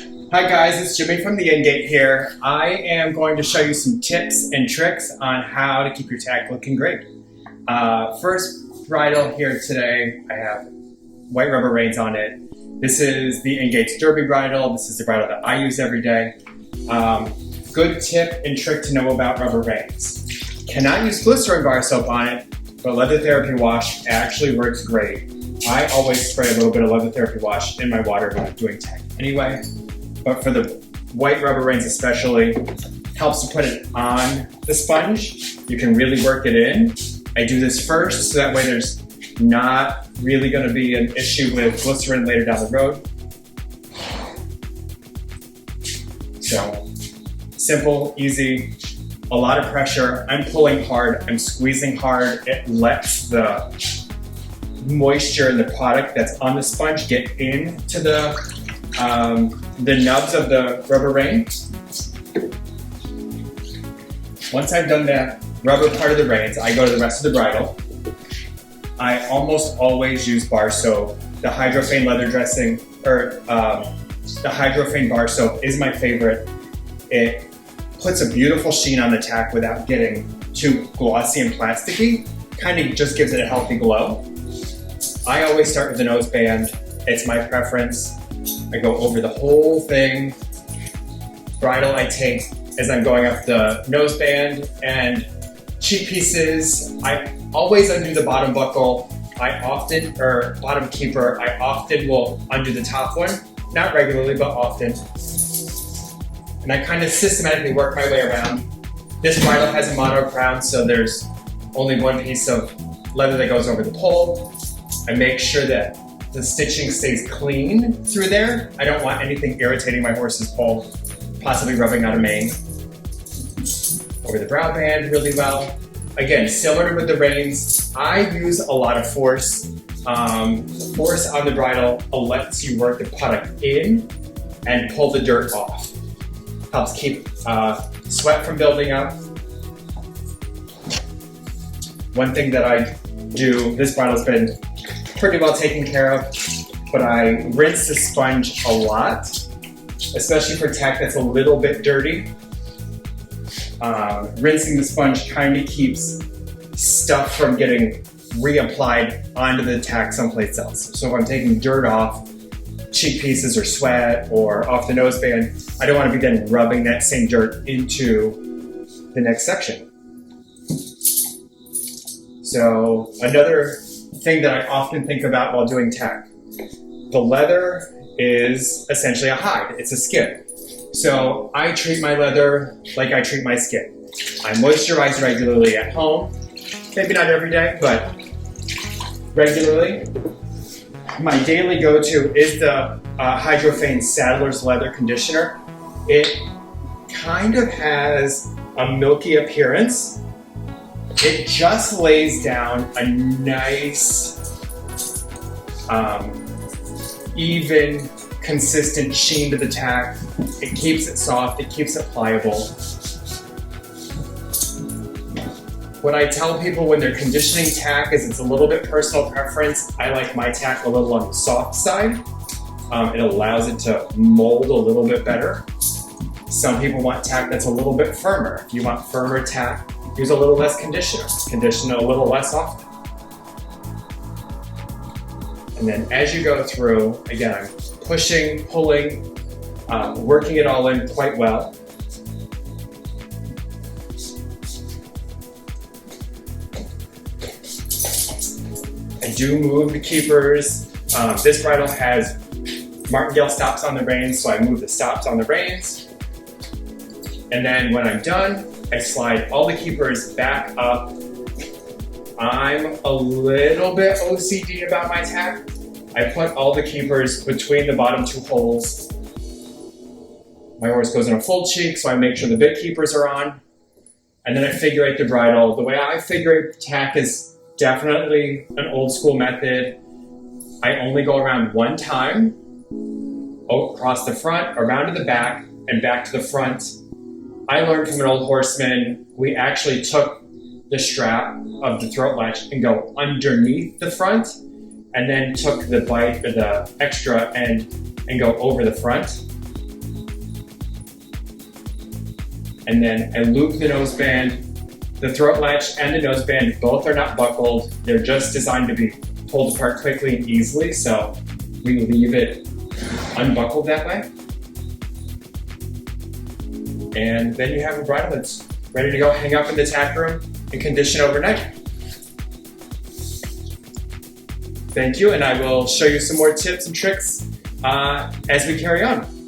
Hi guys, it's Jimmy from the Ingate here. I am going to show you some tips and tricks on how to keep your tack looking great. First bridle here today, I have white rubber reins on it. This is the Ingate's Derby bridle. This is the bridle that I use every day. Good tip and trick to know about rubber reins. Cannot use glycerin bar soap on it, but leather therapy wash actually works great. I always spray a little bit of leather therapy wash in my water when I'm doing tack anyway. But for the white rubber reins especially, helps to put it on the sponge. You can really work it in. I do this first, so that way there's not really going to be an issue with glycerin later down the road. So, simple, easy, a lot of pressure. I'm pulling hard, I'm squeezing hard. It lets the moisture in the product that's on the sponge get into the nubs of the rubber rein. Once I've done that rubber part of the reins, I go to the rest of the bridle. I almost always use bar soap. The Hydrophane leather dressing, or the Hydrophane bar soap is my favorite. It puts a beautiful sheen on the tack without getting too glossy and plasticky. Kind of just gives it a healthy glow. I always start with the noseband. It's my preference. I go over the whole thing. Bridle I take as I'm going up the noseband, and cheek pieces, I always undo the bottom buckle. Bottom keeper, I often will undo the top one. Not regularly, but often. And I kind of systematically work my way around. This bridle has a mono crown, so there's only one piece of leather that goes over the pole. I make sure that the stitching stays clean through there. I don't want anything irritating my horse's pole, possibly rubbing out a mane. Over the brow band really well. Again, similar with the reins, I use a lot of force. Force on the bridle lets you work the product in and pull the dirt off. Helps keep sweat from building up. One thing that I do, this bridle's been pretty well taken care of, but I rinse the sponge a lot, especially for tack that's a little bit dirty. Rinsing the sponge kind of keeps stuff from getting reapplied onto the tack someplace else. So if I'm taking dirt off cheek pieces or sweat or off the noseband, I don't want to be then rubbing that same dirt into the next section. So another thing that I often think about while doing tack. The leather is essentially a hide, it's a skin. So I treat my leather like I treat my skin. I moisturize regularly at home, maybe not every day, but regularly. My daily go-to is the Hydrophane Saddler's Leather Conditioner. It kind of has a milky appearance. It just lays down a nice, even, consistent sheen to the tack. It keeps it soft, it keeps it pliable. What I tell people when they're conditioning tack is it's a little bit personal preference. I like my tack a little on the soft side. It allows it to mold a little bit better. Some people want tack that's a little bit firmer. If you want firmer tack, use a little less conditioner. Condition a little less often. And then as you go through, again, I'm pushing, pulling, working it all in quite well. I do move the keepers. This bridle has martingale stops on the reins, so I move the stops on the reins. And then when I'm done, I slide all the keepers back up. I'm a little bit OCD about my tack. I put all the keepers between the bottom two holes. My horse goes in a full cheek, so I make sure the big keepers are on. And then I figure eight the bridle. The way I figure eight tack is definitely an old school method. I only go around one time, across the front, around to the back, and back to the front. I learned from an old horseman, we actually took the strap of the throat latch and go underneath the front, and then took the bite or the extra end and go over the front. and then I loop the noseband. The throat latch and the noseband both are not buckled. They're just designed to be pulled apart quickly and easily, so we leave it unbuckled that way. And then you have a bridle that's ready to go hang up in the tack room and condition overnight. Thank you, and I will show you some more tips and tricks as we carry on.